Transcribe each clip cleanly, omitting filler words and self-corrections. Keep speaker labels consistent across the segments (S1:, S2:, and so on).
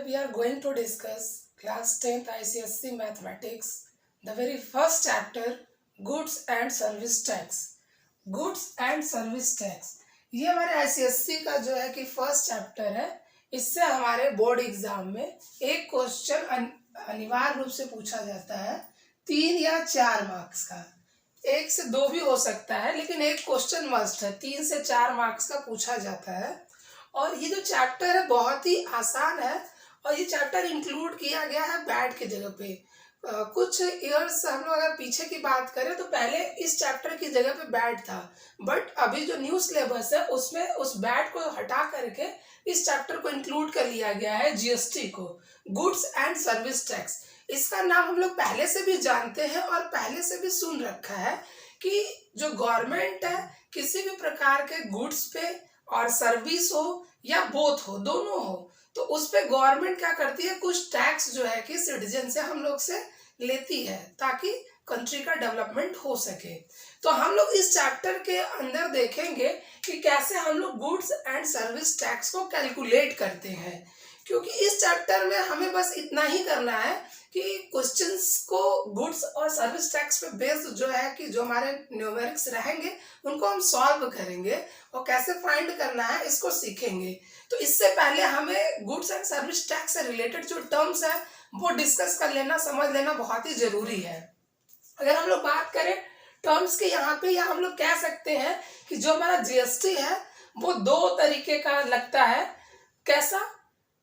S1: Today we are going to discuss class 10th ICSE mathematics, the very first chapter, goods and service tax. Goods and service tax, ये हमारे ICSC का जो है कि first chapter है। इससे हमारे बोर्ड एग्जाम में एक क्वेश्चन अनिवार्य रूप से पूछा जाता है 3 या 4 मार्क्स का। 1 से 2 भी हो सकता है, लेकिन एक क्वेश्चन मस्ट है, 3 से 4 मार्क्स का पूछा जाता है। और ये जो चैप्टर है बहुत ही आसान है, और ये चैप्टर इंक्लूड किया गया है बैट की जगह पे। कुछ ईयर्स हम लोग अगर पीछे की बात करें तो पहले इस चैप्टर की जगह पे बैट था, बट अभी जो न्यू सिलेबस है उसमें उस बैट को हटा करके इस चैप्टर को इंक्लूड कर लिया गया है, जीएसटी को, गुड्स एंड सर्विस टैक्स। इसका नाम हम लोग पहले से भी जानते हैं और पहले से भी सुन रखा है कि जो गवर्नमेंट है किसी भी प्रकार के गुड्स पे और सर्विस हो या बोथ हो, दोनों हो, तो उस पे गवर्नमेंट क्या करती है, कुछ टैक्स जो है कि सिटीजन से हम लोग से लेती है ताकि कंट्री का डेवलपमेंट हो सके। तो हम लोग इस चैप्टर के अंदर देखेंगे कि कैसे हम लोग गुड्स एंड सर्विस टैक्स को कैलकुलेट करते हैं, क्योंकि इस चैप्टर में हमें बस इतना ही करना है कि क्वेश्चंस को गुड्स और सर्विस टैक्स पे बेस्ड जो है कि जो हमारे न्यूमेरिक्स रहेंगे उनको हम सॉल्व करेंगे और कैसे फाइंड करना है इसको सीखेंगे। तो इससे पहले हमें गुड्स एंड सर्विस टैक्स से रिलेटेड जो टर्म्स है वो डिस्कस कर लेना, समझ लेना बहुत ही जरूरी है। अगर हम लोग बात करें टर्म्स के यहाँ पे, या हम लोग कह सकते हैं कि जो हमारा जीएसटी है वो 2 तरीके का लगता है। कैसा?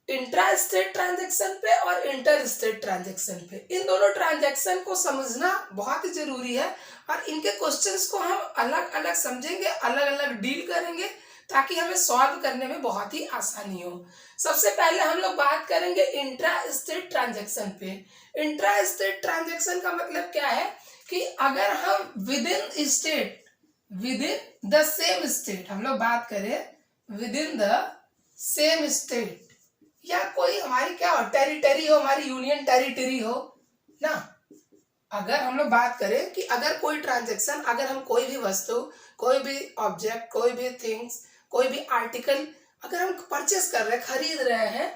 S1: इंट्रा स्टेट ट्रांजेक्शन पे और इंटर स्टेट ट्रांजेक्शन पे। इन दोनों ट्रांजेक्शन को समझना बहुत ही जरूरी है, और इनके क्वेश्चंस को हम अलग अलग समझेंगे, अलग अलग डील करेंगे ताकि हमें सॉल्व करने में बहुत ही आसानी हो। सबसे पहले हम लोग बात करेंगे इंट्रा स्टेट ट्रांजेक्शन पे। इंट्रा स्टेट ट्रांजेक्शन का मतलब क्या है कि अगर हम with in the same state, हम लोग बात करें with in the same state, या कोई हमारी क्या हो, टेरिटरी हो, हमारी यूनियन टेरिटरी हो ना। अगर हम लोग बात करें कि अगर कोई ट्रांजैक्शन, अगर हम कोई भी वस्तु, कोई भी ऑब्जेक्ट, कोई भी थिंग्स, कोई भी आर्टिकल अगर हम परचेस कर रहे हैं, खरीद रहे हैं,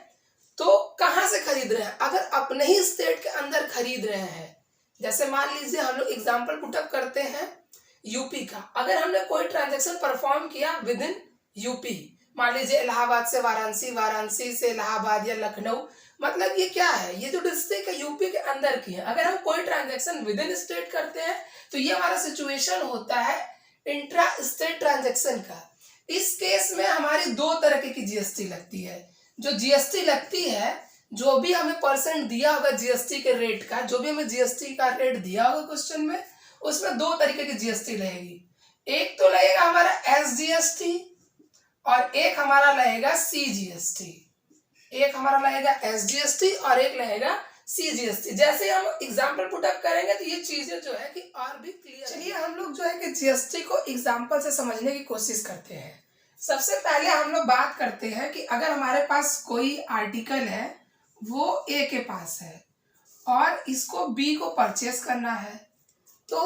S1: तो कहाँ से खरीद रहे हैं? अगर अपने ही स्टेट के अंदर खरीद रहे हैं, जैसे मान लीजिए हम लोग एग्जाम्पल पुटअप करते हैं यूपी का। अगर हमने कोई ट्रांजैक्शन परफॉर्म किया विद इन यूपी, मान लीजिए इलाहाबाद से वाराणसी, वाराणसी से इलाहाबाद या लखनऊ, मतलब ये क्या है, ये जो डिस्ट्रिक्ट है यूपी के अंदर की है। अगर हम कोई ट्रांजैक्शन विद इन स्टेट करते हैं तो ये हमारा सिचुएशन होता है इंट्रा स्टेट ट्रांजैक्शन का। इस केस में हमारी 2 तरह की जीएसटी लगती है। जो जीएसटी लगती है, जो भी हमें परसेंट दिया होगा जीएसटी के रेट का, जो भी हमें जीएसटी का रेट दिया होगा क्वेश्चन में, उसमें 2 तरीके की जीएसटी लगेगी। एक तो लगेगा हमारा एसजीएसटी और एक हमारा लगेगा सीजीएसटी। एक हमारा लगेगा एसजीएसटी और एक लगेगा सीजीएसटी। जैसे हम एग्जांपल पुटअप करेंगे तो ये चीजें जो है कि और भी क्लियर। चलिए हम लोग जो है कि जीएसटी को एग्जांपल से समझने की कोशिश करते हैं। सबसे पहले हम लोग बात करते हैं कि अगर हमारे पास कोई आर्टिकल है, वो ए के पास है और इसको बी को परचेस करना है, तो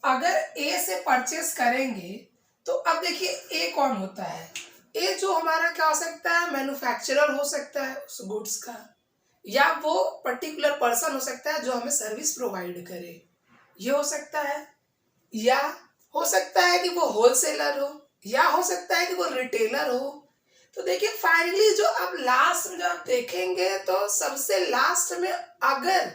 S1: अगर ए से परचेस करेंगे तो अब देखिए ए कौन होता है? ए जो हमारा क्या हो सकता है, मैन्युफैक्चरर हो सकता है उस गुड्स का, या वो पर्टिकुलर पर्सन हो सकता है जो हमें सर्विस प्रोवाइड करे, ये हो सकता है। या हो सकता है कि वो होलसेलर हो, या हो सकता है कि वो रिटेलर हो। तो देखिए फाइनली जो अब लास्ट में जो आप देखेंगे तो सबसे लास्ट में अगर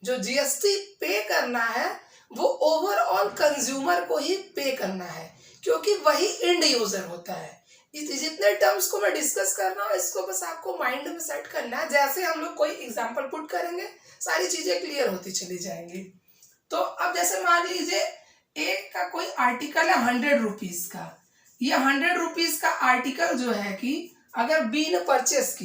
S1: जो जीएसटी पे करना है वो ओवरऑल कंज्यूमर को ही पे करना है, क्योंकि वही एंड यूजर होता है। जितने टर्म्स को मैं डिस्कस कर रहा हूँ इसको बस आपको माइंड में सेट करना है। जैसे हम लोग कोई एग्जांपल पुट करेंगे सारी चीजें क्लियर होती चली जाएंगी। तो अब जैसे मान लीजिए एक का कोई आर्टिकल है 100 रुपीज का। ये 100 रुपीज का आर्टिकल जो है कि अगर बी ने परचेस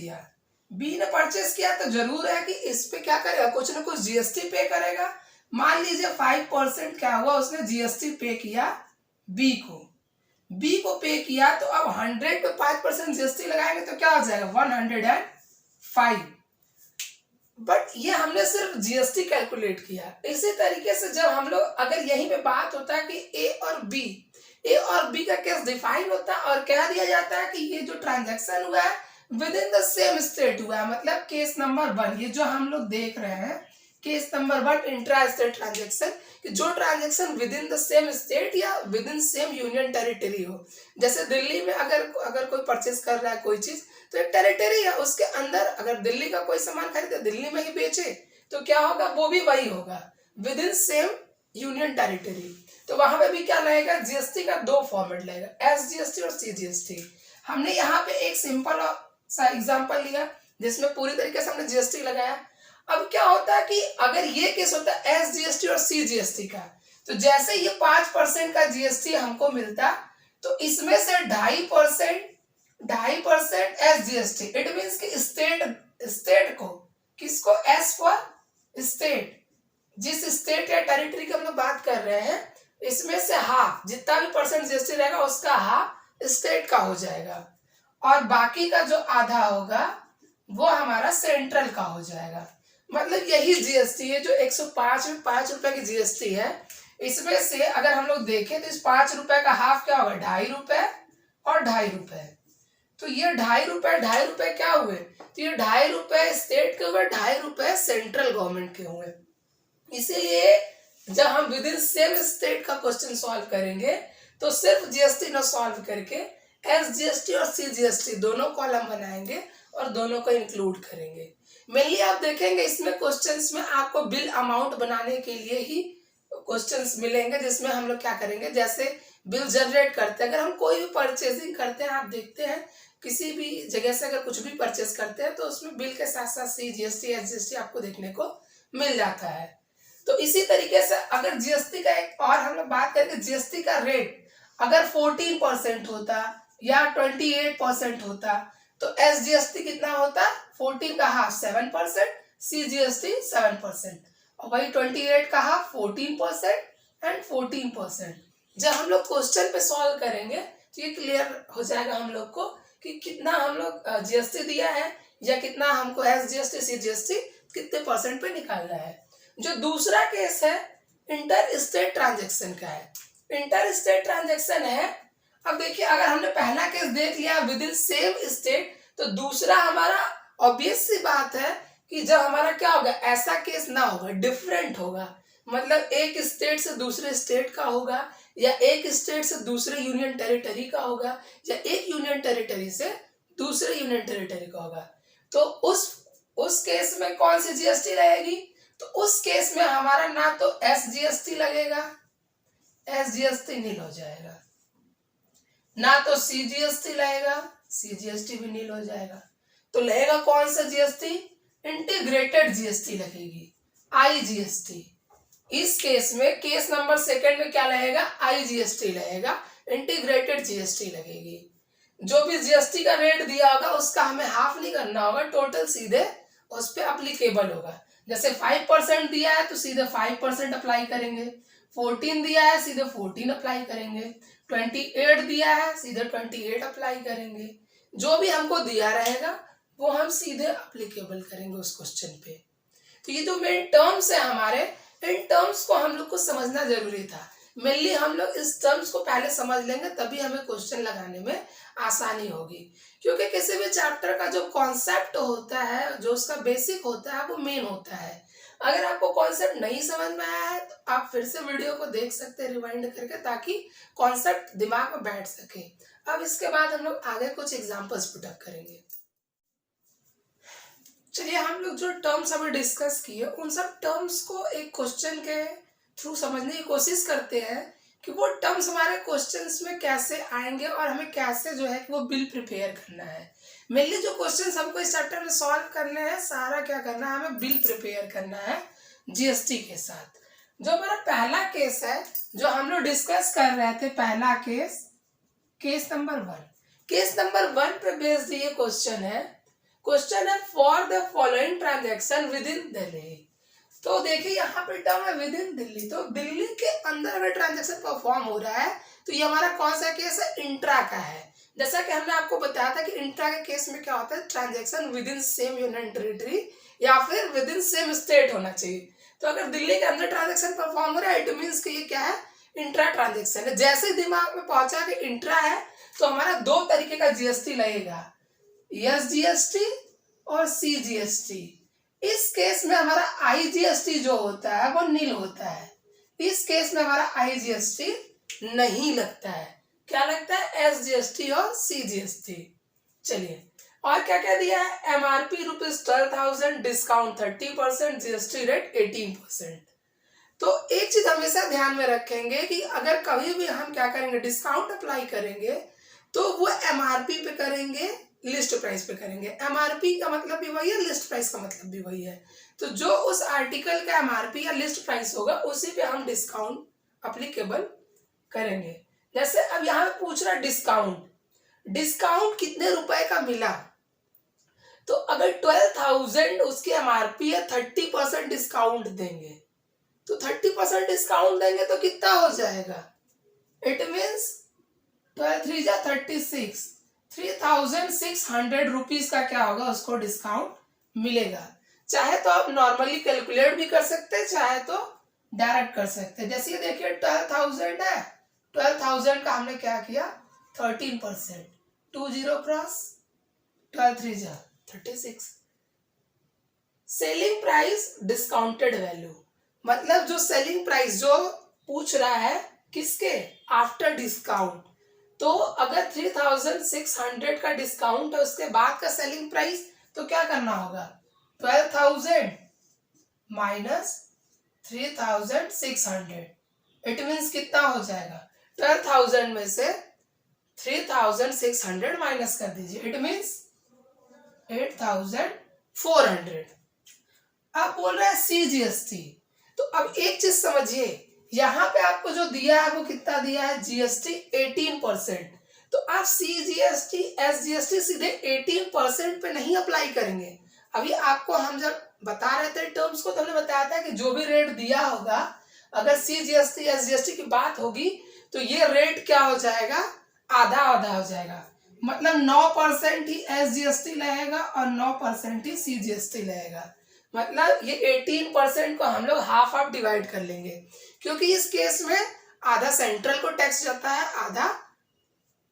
S1: किया तो जरूर है कि इस पे क्या करेगा, कुछ ना कुछ जीएसटी पे करेगा। मान लीजिए 5% क्या हुआ, उसने जीएसटी पे किया बी को पे किया, तो अब 100 पे 5% जीएसटी लगाएंगे तो क्या हो जाएगा, 105। बट ये हमने सिर्फ जीएसटी कैलकुलेट किया। इसी तरीके से जब हम लोग, अगर यहीं पे बात होता है कि ए और बी का केस डिफाइन होता है और कह दिया जाता है कि ये जो ट्रांजैक्शन हुआ है with in the same state हुआ है, मतलब केस नंबर 1 ये जो हम लोग देख रहे हैं case number 1 intra state transaction, कि जो transaction within the same state या within same union territory हो। जैसे दिल्ली में अगर कोई परचेज कर रहा है कोई चीज, तो एक टेरिटरी है, उसके अंदर अगर दिल्ली का कोई सामान खरीदे दिल्ली में ही बेचे तो क्या होगा, वो भी वही होगा with in same union territory. तो वहां पे भी क्या लगेगा, जीएसटी का 2 फॉर्मेट लगेगा, एसजीएसटी और सीजीएसटी। हमने यहाँ पे एक सिंपल सा एग्जांपल लिया जिसमें पूरी तरीके से हमने जीएसटी लगाया। अब क्या होता है कि अगर ये केस होता है एसजीएसटी और सीजीएसटी का, तो जैसे ये 5% का जीएसटी हमको मिलता तो इसमें से 2.5% एसजीएसटी, इट मींस कि स्टेट को, किसको, एस फॉर स्टेट, जिस स्टेट या टेरिटरी की हम लोग बात कर रहे हैं इसमें से हाफ, जितना भी परसेंट जीएसटी रहेगा उसका हाफ स्टेट का हो जाएगा, और बाकी का जो आधा होगा वो हमारा सेंट्रल का हो जाएगा। मतलब यही जीएसटी है जो 105 में 5 रुपए की जीएसटी है। इसमें से अगर हम लोग देखें तो इस 5 रुपए का हाफ क्या होगा, 2.5 रुपए और 2.5 रुपए। तो ये 2.5 रुपए क्या हुए, तो ये 2.5 रुपए स्टेट के हुए, 2.5 रुपए सेंट्रल गवर्नमेंट के हुए। इसीलिए जब हम विद इन सेम स्टेट का क्वेश्चन सॉल्व करेंगे तो सिर्फ जीएसटी न सॉल्व करके एसजीएसटी और सीजीएसटी दोनों कॉलम बनाएंगे और दोनों को इंक्लूड करेंगे। मेनली आप देखेंगे इसमें क्वेश्चंस में आपको बिल अमाउंट बनाने के लिए ही क्वेश्चंस मिलेंगे, जिसमें हम लोग क्या करेंगे, जैसे बिल जनरेट करते हैं, अगर हम कोई भी परचेजिंग करते हैं, आप देखते हैं किसी भी जगह से अगर कुछ भी परचेज करते हैं तो उसमें बिल के साथ साथ सीजीएसटी एसजीएसटी आपको देखने को मिल जाता है। तो इसी तरीके से अगर जीएसटी का एक और हम लोग बात करेंगे, जीएसटी का रेट अगर 14% होता या 28% होता तो एसजीएसटी कितना होता, 14 का हाफ 7%, सीजीएसटी 7%, और वही 28 का हाफ 14% एंड 14%। जब हम लोग क्वेश्चन पे सॉल्व करेंगे तो ये क्लियर हो जाएगा हम लोग को कि कितना हम लोग जीएसटी दिया है या कितना हमको एसजीएसटी सीजीएसटी कितने परसेंट पे निकालना है। जो दूसरा केस है इंटर स्टेट ट्रांजेक्शन का है। इंटर स्टेट ट्रांजेक्शन है, अब देखिए अगर हमने पहला केस देख लिया विद इन सेम स्टेट, तो दूसरा हमारा ऑब्वियस सी बात है कि जब हमारा क्या होगा, ऐसा केस ना होगा, डिफरेंट होगा, मतलब एक स्टेट से दूसरे स्टेट का होगा या एक स्टेट से दूसरे यूनियन टेरिटरी का होगा या एक यूनियन टेरिटरी से दूसरे यूनियन टेरिटरी का होगा। तो उस केस में कौन सी जीएसटी रहेगी, तो उस केस में हमारा ना तो एसजीएसटी लगेगा, एसजीएसटी नील हो जाएगा, ना तो सीजीएसटी लगेगा, सीजीएसटी भी नील हो जाएगा। तो लगेगा कौन सा जीएसटी, इंटीग्रेटेड जीएसटी लगेगी, आईजीएसटी। इस केस में केस नंबर 2 में क्या लगेगा, आईजीएसटी लगेगा, इंटीग्रेटेड जीएसटी लगेगी। जो भी जीएसटी का रेट दिया होगा उसका हमें हाफ नहीं करना होगा, टोटल सीधे उस पर अप्लीकेबल होगा। जैसे 5% दिया है तो सीधे 5% अप्लाई करेंगे, 14 दिया है सीधे 14 अप्लाई करेंगे, 28 दिया है सीधे 28 अप्लाई करेंगे। जो भी हमको दिया रहेगा वो हम सीधे अप्लीकेबल करेंगे उस क्वेश्चन पे। तो ये जो मेन टर्म्स है हमारे, इन टर्म्स को हम लोग को समझना जरूरी था। मेनली हम लोग इस टर्म्स को पहले समझ लेंगे तभी हमें क्वेश्चन लगाने में आसानी होगी, क्योंकि किसी भी चैप्टर का जो कॉन्सेप्ट होता है, जो उसका बेसिक होता है वो मेन होता है। अगर आपको कॉन्सेप्ट नहीं समझ में आया है तो आप फिर से वीडियो को देख सकते हैं रिवाइंड करके, ताकि कॉन्सेप्ट दिमाग में बैठ सके। अब इसके बाद हम लोग आगे कुछ एग्जांपल्स पुटअप करेंगे। चलिए हम लोग जो टर्म्स अभी डिस्कस किए उन सब टर्म्स को एक क्वेश्चन के थ्रू समझने की कोशिश करते हैं कि वो टर्म्स हमारे क्वेश्चंस में कैसे आएंगे और हमें कैसे जो है कि वो बिल प्रिपेयर करना है। मेनली जो क्वेश्चंस हमको इस चैप्टर में सॉल्व करने हैं, सारा क्या करना है, हमें बिल प्रिपेयर करना है जीएसटी के साथ। जो हमारा पहला केस है जो हम लोग डिस्कस कर रहे थे, पहला केस नंबर 1, केस नंबर 1 पे बेस्ड ये क्वेश्चन है for the following transaction with in Delhi. तो देखिए यहाँ पे टर्म है विद इन दिल्ली, तो दिल्ली के अंदर अगर ट्रांजेक्शन परफॉर्म हो रहा है तो ये हमारा कौन सा केस है, इंट्रा का है। जैसा कि हमने आपको बताया था कि इंट्रा के केस में क्या होता है, transaction within same union territory या फिर विद इन सेम स्टेट होना चाहिए। तो अगर दिल्ली के अंदर ट्रांजेक्शन परफॉर्म हो रहा है इट मीन्स कि ये क्या है, इंट्रा ट्रांजेक्शन है। जैसे दिमाग में पहुंचा कि इंट्रा है तो हमारा 2 तरीके का जीएसटी लगेगा, SGST और CGST। इस केस में हमारा IGST जो होता है वो नील होता है। इस केस में हमारा IGST नहीं लगता है, क्या लगता है? SGST और CGST। चलिए और क्या क्या दिया है? MRP ₹12,000, discount 30%, GST rate 18%। तो एक चीज हमेशा ध्यान में रखेंगे कि अगर कभी भी हम क्या करेंगे, डिस्काउंट अप्लाई करेंगे तो वो MRP पे करेंगे, लिस्ट प्राइस पे करेंगे। MRP का मतलब भी वही है, लिस्ट प्राइस का मतलब भी वही है। तो जो उस आर्टिकल का MRP या लिस्ट प्राइस होगा उसी पे हम डिस्काउंट अप्लीकेबल करेंगे। जैसे अब यहाँ पे पूछ रहा है डिस्काउंट कितने रुपए का मिला, तो अगर 12,000 उसकी MRP है, 30% डिस्काउंट देंगे, तो 30% डिस्काउंट देंगे तो कितना हो जाएगा? इट मीन्स 12 3 36, 3,600 रुपीज का क्या होगा, उसको डिस्काउंट मिलेगा। चाहे तो आप नॉर्मली कैलकुलेट भी कर सकते हैं, चाहे तो डायरेक्ट कर सकते हैं। जैसे ये देखिए 12,000 है, 12,000 का हमने क्या किया, 13%, 20 cross 12 3 36। Selling price discounted value, मतलब जो सेलिंग प्राइस जो पूछ रहा है किसके, आफ्टर डिस्काउंट। तो अगर 3,600 का डिस्काउंट है उसके बाद का सेलिंग प्राइस, तो क्या करना होगा, 12,000 माइनस 3,600। इट मीन्स कितना हो जाएगा, 12,000 में से 3,600 माइनस कर दीजिए, इट मीन्स 8,400। आप बोल रहे हैं CGST, तो अब एक चीज समझिए, यहाँ पे आपको जो दिया है वो कितना दिया है, GST 18%। तो आप CGST SGST सीधे 18% पे नहीं अप्लाई करेंगे। अभी आपको हम जब बता रहे थे टर्म्स को, तो हमने बताया था कि जो भी रेट दिया होगा, अगर CGST SGST की बात होगी तो ये रेट क्या हो जाएगा, आधा आधा हो जाएगा। मतलब 9% ही SGST लगेगा और 9% ही CGST लगेगा। मतलब ये 18% को हम लोग हाफ डिवाइड कर लेंगे, क्योंकि इस केस में आधा सेंट्रल को टैक्स जाता है, आधा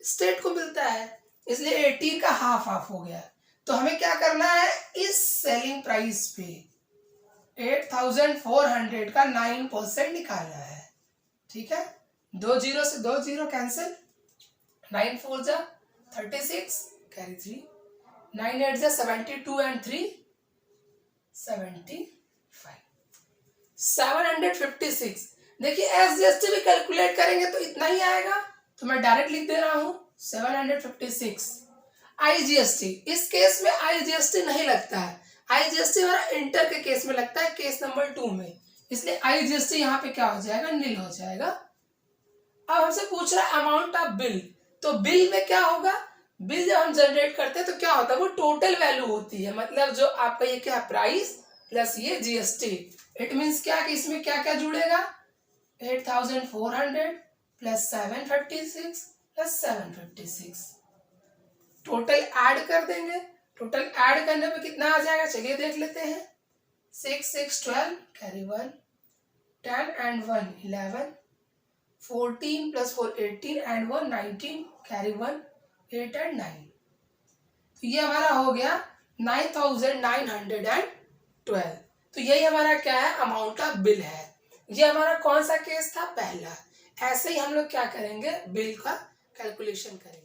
S1: स्टेट को मिलता है, इसलिए 18 का हाफ हो गया। तो हमें क्या करना है, इस सेलिंग प्राइस पे 8,400 का 9% निकालना है। ठीक है, 2 0 से 2 0 कैंसिल, 9 4 36 कैरी 3, 9 8 72 एंड 3 75, 756। देखिए SGST भी कैलकुलेट करेंगे तो इतना ही आएगा, तो मैं डायरेक्ट लिख दे रहा हूं 756। IGST, इस केस में IGST नहीं लगता है, IGST हमारा इंटर के केस में लगता है, केस नंबर 2 में, इसलिए IGST यहाँ पे क्या हो जाएगा, नील हो जाएगा। अब हमसे पूछ रहा है अमाउंट ऑफ बिल, तो बिल में क्या होगा, बिल जब हम जनरेट करते हैं तो क्या होता है, वो टोटल वैल्यू होती है। मतलब जो आपका ये क्या प्राइस प्लस ये GST, इट मीन्स क्या कि इसमें क्या क्या जुड़ेगा, 8,400 प्लस 756 प्लस 756, टोटल ऐड कर देंगे। टोटल ऐड करने पे कितना आ जाएगा, चलिए देख लेते हैं। 6 6 12 carry 1, 10 and 1 11, 14 plus 4 18 and 1 19 carry 1 8 and 9। तो ये हमारा हो गया 9,912। तो यही हमारा क्या है, अमाउंट ऑफ बिल है। ये हमारा कौन सा केस था, पहला। ऐसे ही हम लोग क्या करेंगे, बिल का कैलकुलेशन करेंगे।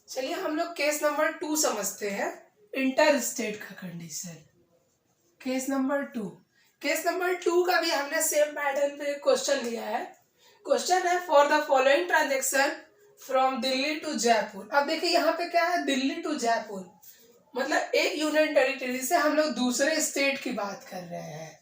S1: चलिए हम लोग केस नंबर 2 समझते हैं, इंटर स्टेट का condition. Case number 2, case number 2 का भी हमने सेम पैटर्न पे क्वेश्चन लिया है। क्वेश्चन है for the following transaction from Delhi to Jaipur. अब देखिए यहाँ पे क्या है, दिल्ली टू जयपुर, मतलब एक यूनियन टेरिटरी से हम लोग दूसरे स्टेट की बात कर रहे हैं।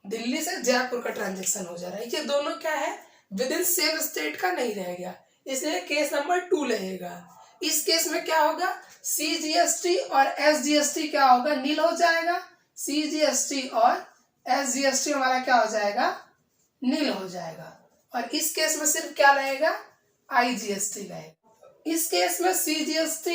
S1: दिल्ली से जयपुर का ट्रांजेक्शन हो जा रहा है, ये दोनों क्या है, विद इन सेम स्टेट का नहीं रहेगा, इसलिए केस नंबर 2 रहेगा। इस केस में क्या होगा, CGST और SGST क्या होगा, नील हो जाएगा। CGST और SGST हमारा क्या हो जाएगा, नील हो जाएगा। और इस केस में सिर्फ क्या रहेगा, IGST रहेगा। इस केस में CGST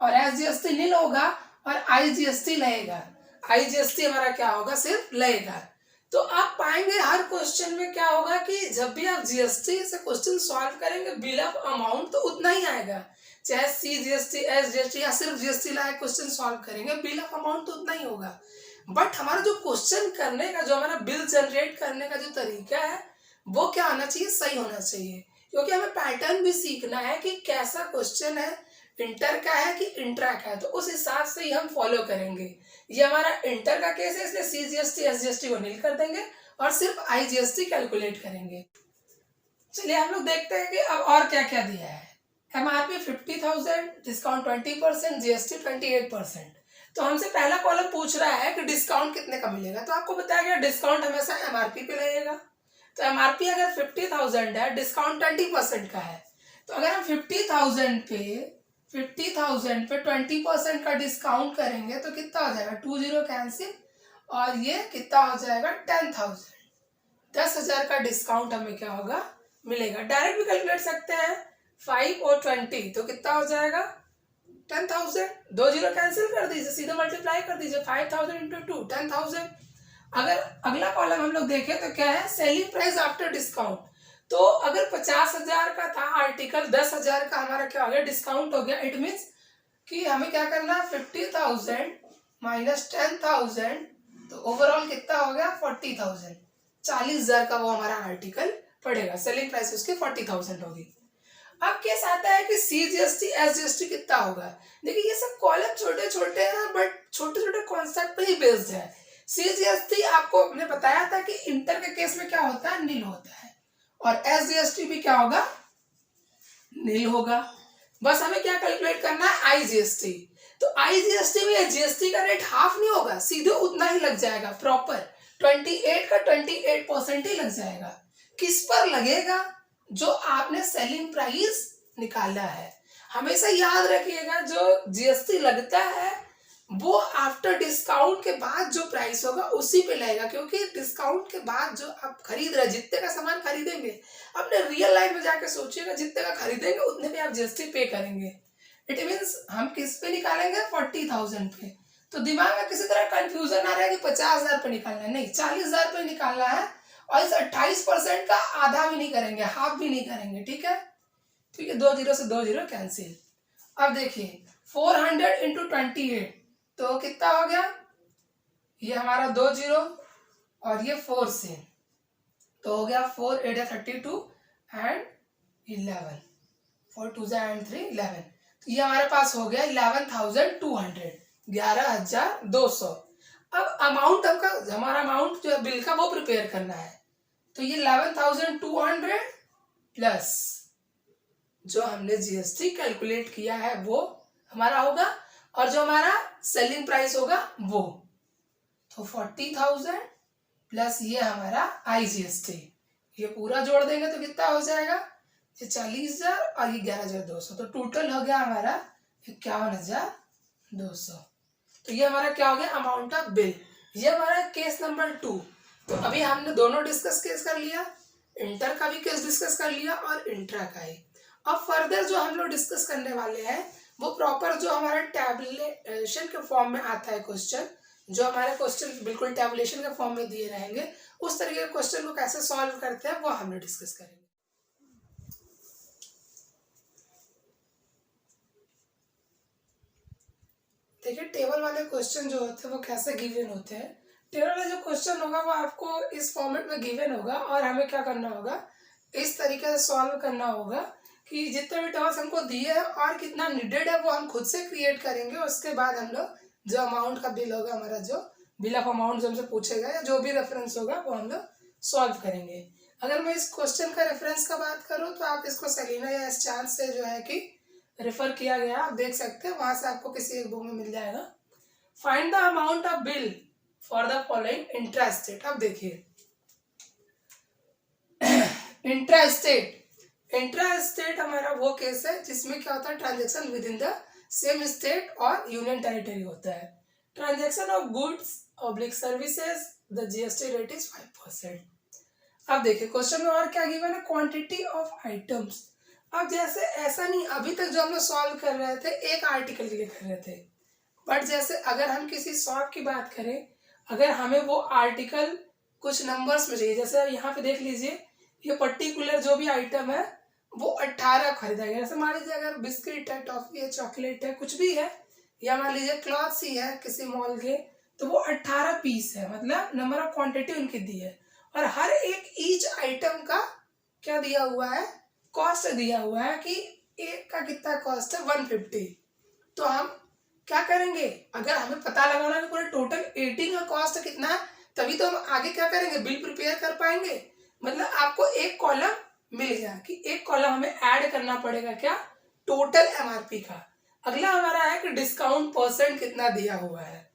S1: और SGST नील होगा और IGST रहेगा। IGST हमारा क्या होगा, सिर्फ रहेगा। तो आप पाएंगे हर क्वेश्चन में क्या होगा कि जब भी आप GST से क्वेश्चन सॉल्व करेंगे, बिल ऑफ अमाउंट तो उतना ही आएगा, चाहे CGST, SGST या सिर्फ GST लायक क्वेश्चन सॉल्व करेंगे, बिल ऑफ अमाउंट तो उतना ही होगा। बट हमारा जो क्वेश्चन करने का, जो हमारा बिल जनरेट करने का जो तरीका है वो क्या होना चाहिए, सही होना चाहिए। क्योंकि हमें पैटर्न भी सीखना है कि कैसा क्वेश्चन है, इंटर का है कि इंट्रा का है, तो उस हिसाब से ही हम फॉलो करेंगे। ये हमारा इंटर का केस है, इसलिए CGST SGST को नील कर देंगे और सिर्फ IGST कैलकुलेट करेंगे। चलिए हम लोग देखते हैं कि अब और क्या क्या दिया है। MRP 50,000, discount 20%, GST 28%। तो हमसे पहला कॉलम पूछ रहा है कि डिस्काउंट कितने का मिलेगा। तो आपको बताया गया डिस्काउंट हमेशा MRP पे लगेगा। तो MRP अगर 50,000 है, डिस्काउंट 20% का है, तो अगर हम 50,000 पे 20% का डिस्काउंट करेंगे तो कितना हो जाएगा, 20 कैंसिल, और ये कितना हो जाएगा 10,000। 10,000 का डिस्काउंट हमें क्या होगा, मिलेगा। डायरेक्ट भी कैलकुलेट सकते हैं, 5 और 20 तो कितना हो जाएगा 10,000। 2 जीरो कैंसिल कर दीजिए, सीधा मल्टीप्लाई कर दीजिए, 5,000 इंटू 2 10,000। अगर अगला कॉलम हम लोग देखें तो क्या है, सेलिंग प्राइस आफ्टर डिस्काउंट। तो अगर 50,000 का था आर्टिकल, 10,000 का हमारा क्या हो गया, डिस्काउंट हो गया। इट मीन्स कि हमें क्या करना है, 50,000 माइनस 10,000, तो ओवरऑल कितना हो गया 40,000। 40,000 का वो हमारा आर्टिकल पड़ेगा, सेलिंग प्राइस उसकी 40,000 होगी। अब केस आता है कि CGST SGST कितना होगा। देखिए ये सब कॉलम छोटे छोटे हैं, बट छोटे छोटे कॉन्सेप्ट पे ही बेस्ड है। CGST आपको हमने बताया था कि इंटर के केस में क्या होता है, नील होता है, और SGST भी क्या होगा, नील होगा। बस हमें क्या कैलकुलेट करना है, IGST। तो IGST में GST का रेट हाफ नहीं होगा, सीधे उतना ही लग जाएगा, प्रॉपर 28 का 28% ही लग जाएगा। किस पर लगेगा, जो आपने सेलिंग प्राइस निकाला है। हमेशा याद रखिएगा, जो GST लगता है वो आफ्टर डिस्काउंट के बाद जो प्राइस होगा उसी पे लगेगा। क्योंकि डिस्काउंट के बाद जो आप खरीद रहे, जितने का सामान खरीदेंगे, अपने रियल लाइफ में जाके सोचिएगा, जितने का खरीदेंगे उतने पे आप GST पे करेंगे। इट मीन्स हम किस पे निकालेंगे, 40,000 पे। तो दिमाग में किसी तरह कंफ्यूजन आ रहा है कि 50,000 पे निकालना है, नहीं, 40,000 पे निकालना है। और इस 28% का आधा भी नहीं करेंगे, हाफ भी नहीं करेंगे, ठीक है। ठीक है, 2 जीरो से 2 जीरो कैंसिल। अब देखिए 400 इंटू 28 तो कितना हो गया, ये हमारा 2 जीरो और ये 4 से, तो हो गया 4 8 32 एंड 11, 4 2 एंड 3 11। तो ये हमारे पास हो गया 11,200, 11,200। अब अमाउंट हमारा अमाउंट जो बिल का वो प्रिपेयर करना है। तो ये 11,200 प्लस जो हमने GST कैलकुलेट किया है वो हमारा होगा, और जो हमारा सेलिंग प्राइस होगा वो, तो 40,000 प्लस ये हमारा IGST, ये पूरा जोड़ देंगे तो कितना हो जाएगा, ये 40,000 और ये 11,200, तो टोटल हो गया हमारा 51,200। तो ये हमारा क्या हो गया, अमाउंट ऑफ बिल। ये हमारा केस नंबर 2। तो अभी हमने दोनों डिस्कस केस कर लिया, इंटर का भी केस डिस्कस कर लिया और इंट्रा का ही। अब फर्दर जो हम लोग डिस्कस करने वाले हैं वो प्रॉपर जो हमारा टैबुलेशन के फॉर्म में आता है क्वेश्चन, जो हमारे क्वेश्चन बिल्कुल टैबुलेशन के फॉर्म में दिए रहेंगे, उस तरीके के क्वेश्चन को कैसे सॉल्व करते हैं वो हम लोग डिस्कस करेंगे। देखिए टेबल वाले क्वेश्चन जो होते हैं वो कैसे गिवन होते हैं। टेबल वाला जो क्वेश्चन होगा वो आपको इस फॉर्मेट में गिवन होगा, और हमें क्या करना होगा, इस तरीके से सॉल्व करना होगा कि जितने भी टर्म्स हमको दिए हैं और कितना नीडेड है वो हम खुद से क्रिएट करेंगे। उसके बाद हम लोग जो अमाउंट का बिल होगा, हमारा जो बिल ऑफ अमाउंट जो हमसे पूछेगा या जो भी रेफरेंस होगा वो हम लोग सॉल्व करेंगे। अगर मैं इस क्वेश्चन का रेफरेंस का बात करूँ तो आप इसको सेलिना या इस चांस से जो है कि रेफर किया गया, आप देख सकते हैं, वहां से आपको किसी एक बुक में मिल जाएगा। Find the amount of bill for the following intra state. अब देखिए इंट्रा स्टेट हमारा वो केस है जिसमें क्या होता है, transaction within the same state और यूनियन टेरिटरी होता है। Transaction of goods oblique services, the GST rate is 5%। अब देखिए क्वेश्चन में और क्या गिवन है, क्वांटिटी ऑफ आइटम्स। अब जैसे ऐसा नहीं, अभी तक जो हम लोग सॉल्व कर रहे थे एक आर्टिकल के लिए कर रहे थे, बट जैसे अगर हम किसी शॉप की बात करें, अगर हमें वो आर्टिकल कुछ नंबर्स में चाहिए, जैसे यहाँ पे देख लीजिए, ये पर्टिकुलर जो भी आइटम है वो 18 खरीदा गया। जैसे मान लीजिए अगर बिस्किट है, टॉफी है, चॉकलेट है, कुछ भी है, या मान लीजिए क्लॉथ्स ही है किसी मॉल के, तो वो 18 पीस है, मतलब नंबर ऑफ क्वांटिटी उनकी दी है। और हर एक ईच आइटम का क्या दिया हुआ है, कॉस्ट दिया हुआ है कि एक का कितना कॉस्ट है 150। तो हम क्या करेंगे, अगर हमें पता लगाना है कि पूरे टोटल 18 का कॉस्ट कितना है, तभी तो हम आगे क्या करेंगे, बिल प्रिपेयर कर पाएंगे। मतलब आपको एक कॉलम मिल गया कि एक कॉलम हमें ऐड करना पड़ेगा क्या, टोटल एमआरपी का। अगला हमारा है कि डिस्काउंट परसेंट कितना दिया हुआ है,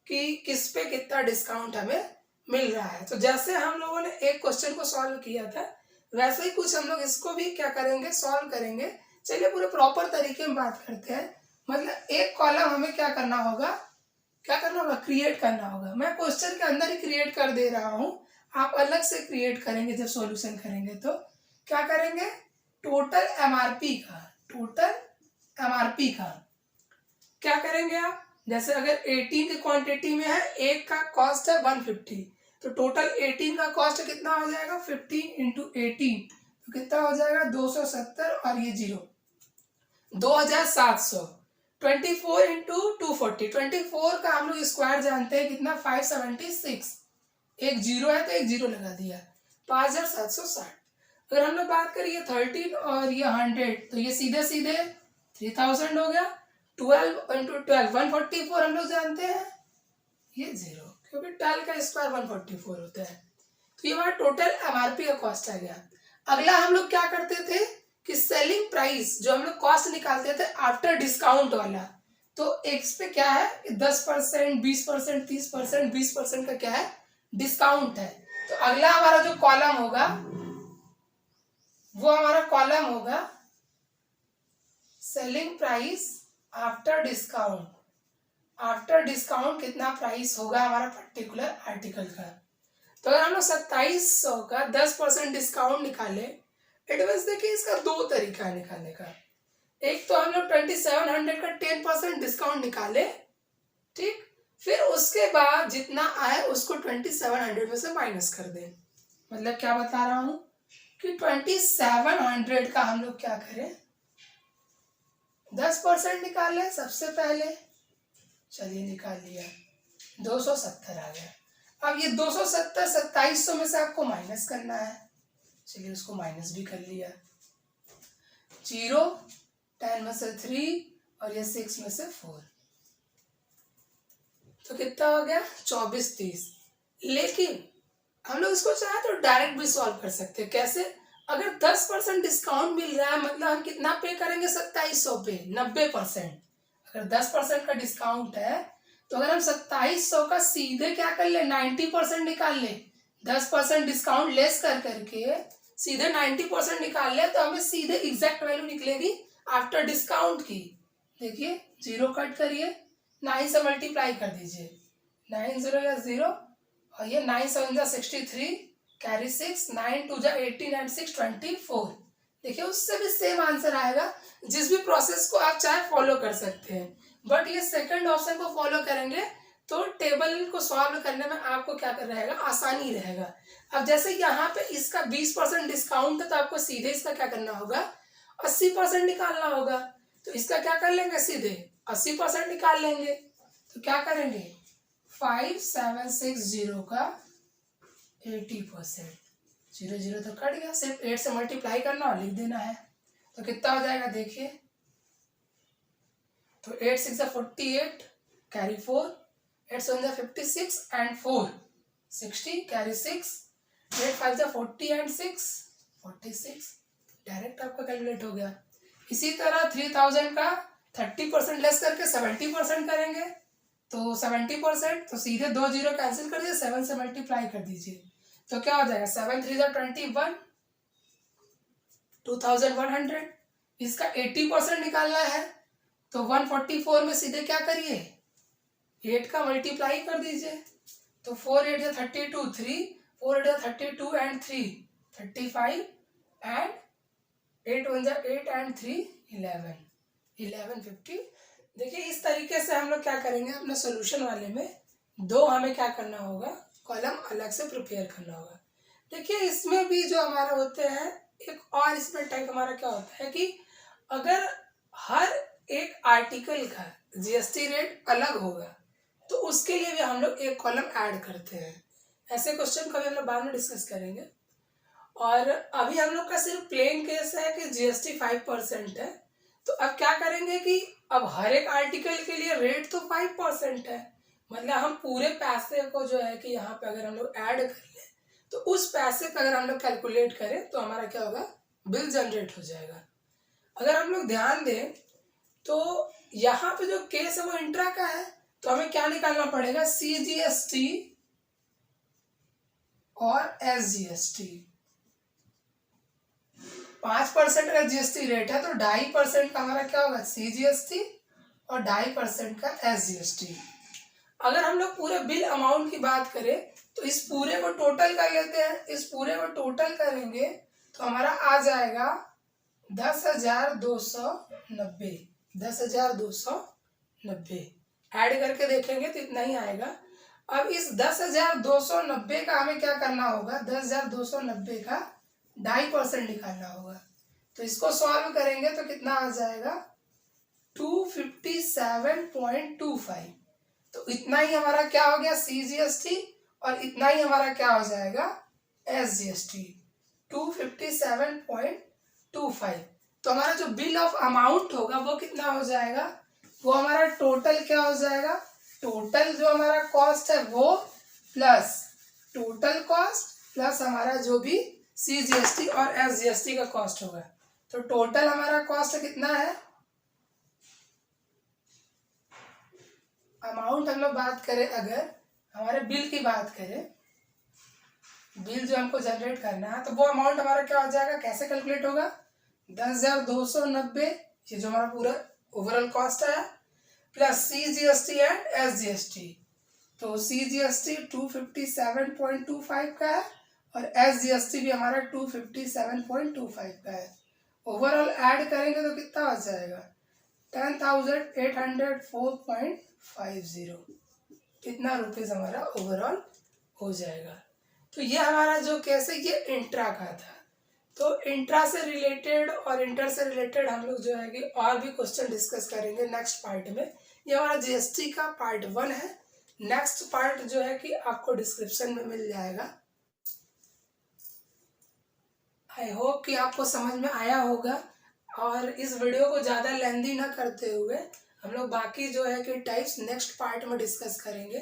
S1: कि किस पे कितना डिस्काउंट हमें मिल रहा है। तो जैसे हम लोगों ने एक क्वेश्चन को सॉल्व किया था, वैसे ही कुछ हम लोग इसको भी क्या करेंगे, सॉल्व करेंगे। चलिए पूरे प्रॉपर तरीके में बात करते हैं। मतलब एक कॉलम हमें क्या करना होगा, क्रिएट करना होगा। मैं क्वेश्चन के अंदर ही क्रिएट कर दे रहा हूँ, आप अलग से क्रिएट करेंगे जब सॉल्यूशन करेंगे। तो क्या करेंगे, टोटल एमआरपी का क्या करेंगे आप, जैसे अगर 18 की क्वांटिटी में है, एक का कॉस्ट है 150, तो टोटल 18 का कॉस्ट कितना हो जाएगा, 15 इंटू 18, तो कितना हो जाएगा 270, और ये 0 2700। 24 इंटू 240, 24 का हम लोग स्क्वायर जानते हैं कितना, 576। एक जीरो है तो एक जीरो लगा दिया, 5760। अगर हम लोग बात करिए 13 और ये 100, तो ये सीधे सीधे 3000 हो गया। 12 इंटू 12 144 हम लोग जानते हैं, ये 0, क्योंकि 12 का स्क्वायर 144 होता है। तो ये हमारा टोटल एमआरपी का कॉस्ट आ गया। अगला हम लोग क्या करते थे कि सेलिंग प्राइस, जो हम लोग कॉस्ट निकालते थे आफ्टर डिस्काउंट वाला, तो एक्स पे क्या है, 10%, 20%, 30%, 20% का क्या है, डिस्काउंट है। तो अगला हमारा जो कॉलम होगा, वो हमारा कॉलम होगा selling price after discount. After discount कितना प्राइस होगा हमारा पर्टिकुलर आर्टिकल का। तो अगर हम लोग 2700 का 10% डिस्काउंट निकाले, इट मीन्स देखिए इसका दो तरीका है निकालने का। एक तो हम लोग 2700 का 10% डिस्काउंट निकाले, ठीक, फिर उसके बाद जितना आए उसको 2700 में से माइनस कर दें। मतलब क्या बता रहा हूं कि 2700 का हम लोग क्या करें, 10% निकाल लें सबसे पहले। चलिए निकाल लिया, 270 आ गया। अब ये 270 2700 में से आपको माइनस करना है, चलिए उसको माइनस भी कर लिया। 0, 10 में से 3 और ये 6 में से 4, तो कितना हो गया 24 30। लेकिन हम लोग इसको चाहे तो डायरेक्ट भी सॉल्व कर सकते हैं। कैसे, अगर 10% डिस्काउंट मिल रहा है, मतलब हम कितना पे करेंगे 2700 पे, 90%। अगर 10% का डिस्काउंट है, तो अगर हम 2700 का सीधे क्या कर ले, 90% निकाल ले, 10% डिस्काउंट लेस कर करके सीधे 90% निकाल ले, तो हमें सीधे एग्जैक्ट वैल्यू निकलेगी आफ्टर डिस्काउंट की। देखिए 0 कट करिए, 9 से मल्टीप्लाई कर दीजिए, 9 0 या 0, और ये 9 7 63, कैरी 6, 9 2 18 एंड 6 24। देखिए उससे भी सेम आंसर आएगा। जिस भी प्रोसेस को आप चाहे फॉलो कर सकते हैं, बट ये सेकंड ऑप्शन को फॉलो करेंगे तो टेबल को सॉल्व करने में आपको क्या कर रहेगा, आसानी रहेगा। अब जैसे यहाँ पे इसका 20% डिस्काउंट है, तो आपको सीधे इसका क्या करना होगा, 80% निकालना होगा। तो इसका क्या कर लेंगे, सीधे 80% निकाल लेंगे। तो क्या करेंगे, 5760 का 80%, 0 0 तो कट गया, सिर्फ 8 से मल्टीप्लाई करना और लिख देना है। तो कितना हो जाएगा देखिए, तो 8 6 48, carry 4, 8 7 56 and 4 60, carry 6, 8 5 40 and 6 46, direct आपका कैलकुलेट हो गया। इसी तरह 3000 का 30% लेस करके 70% करेंगे, तो 70%, तो सीधे 2 0 कैंसिल कर दीजिए, 7 से मल्टीप्लाई कर दीजिए, तो क्या हो जाएगा 7 3 21, 2100। इसका 80% निकालना है, तो 144 में सीधे क्या करिए, 8 का मल्टीप्लाई कर दीजिए, तो 4 8 32, 3 4 8 32 एंड 3 35 एंड 8 1 8 एंड 3 1150। देखिए इस तरीके से हम लोग क्या करेंगे, अपने सोल्यूशन वाले में दो हमें क्या करना होगा, कॉलम अलग से प्रिपेयर करना होगा। देखिए इसमें भी जो हमारे होते हैं एक और इसमें टाइप हमारा क्या होता है कि अगर हर एक आर्टिकल का जीएसटी रेट अलग होगा तो उसके लिए भी हम लोग एक कॉलम ऐड करते हैं। ऐसे क्वेश्चन कभी हम लोग बाद में डिस्कस करेंगे। और अभी हम लोग का सिर्फ प्लेन केस है कि जीएसटी 5% है। तो अब क्या करेंगे कि अब हर एक आर्टिकल के लिए रेट तो 5% है, मतलब हम पूरे पैसे को जो है कि यहाँ पे अगर हम लोग ऐड कर लें तो उस पैसे का अगर हम लोग कैलकुलेट करें तो हमारा क्या होगा, बिल जनरेट हो जाएगा। अगर हम लोग ध्यान दें तो यहाँ पे जो केस है वो इंट्रा का है, तो हमें क्या निकालना पड़ेगा, CGST और SGST। 5% का जीएसटी रेट है तो 2.5% का हमारा क्या होगा, CGST और 2.5% का SGST। अगर हम लोग पूरे बिल अमाउंट की बात करें तो इस पूरे को टोटल कर लेते हैं। इस पूरे को टोटल करेंगे तो हमारा आ जाएगा 10,290। 10,290 ऐड करके देखेंगे तो इतना ही आएगा। अब इस 10,290 का हमें क्या करना होगा, 10,290 का 2.5% निकालना होगा। तो इसको सॉल्व करेंगे तो कितना आ जाएगा, 257.25। तो इतना ही हमारा क्या हो गया, CGST, और इतना ही हमारा क्या हो जाएगा, SGST, 257.25। तो हमारा जो बिल ऑफ अमाउंट होगा वो कितना हो जाएगा, वो हमारा टोटल क्या हो जाएगा, टोटल जो हमारा कॉस्ट है वो प्लस टोटल कॉस्ट प्लस हमारा जो भी CGST और SGST का कॉस्ट होगा। तो टोटल हमारा कॉस्ट कितना है, अमाउंट हम लोग बात करें, अगर हमारे बिल की बात करें, बिल जो हमको जनरेट करना है तो वो अमाउंट हमारा क्या हो जाएगा, कैसे कैलकुलेट होगा, 10,290 ये जो हमारा पूरा ओवरऑल कॉस्ट है प्लस CGST एंड SGST। तो CGST 257.25 का है और SGST भी हमारा 257.25 का है। ओवरऑल ऐड करेंगे तो कितना हो जाएगा, 10,804.50। कितना रुपीज हमारा ओवरऑल हो जाएगा। तो ये हमारा जो केस है ये इंट्रा का था। तो इंट्रा से रिलेटेड और इंटर से रिलेटेड हम लोग जो है कि और भी क्वेश्चन डिस्कस करेंगे नेक्स्ट पार्ट में। ये हमारा जीएसटी का पार्ट 1 है। नेक्स्ट पार्ट जो है कि आपको डिस्क्रिप्शन में मिल जाएगा। आई होप कि आपको समझ में आया होगा। और इस वीडियो को ज़्यादा लेंदी ना करते हुए हम लोग बाकी जो है कि टाइप्स नेक्स्ट पार्ट में डिस्कस करेंगे।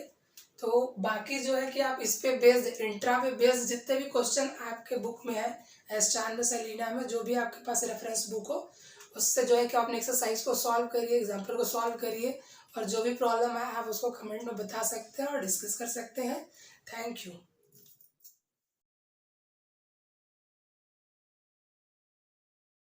S1: तो बाकी जो है कि आप इस पे बेस्ड, इंट्रा पे बेस्ड जितने भी क्वेश्चन आपके बुक में है, S4 में, सेलिना में, जो भी आपके पास रेफरेंस बुक हो, उससे जो है कि आपने एक्सरसाइज को सॉल्व करिए, एग्जाम्पल को सॉल्व करिए, और जो भी प्रॉब्लम है आप उसको कमेंट में बता सकते हैं और डिस्कस कर सकते हैं। Thank you.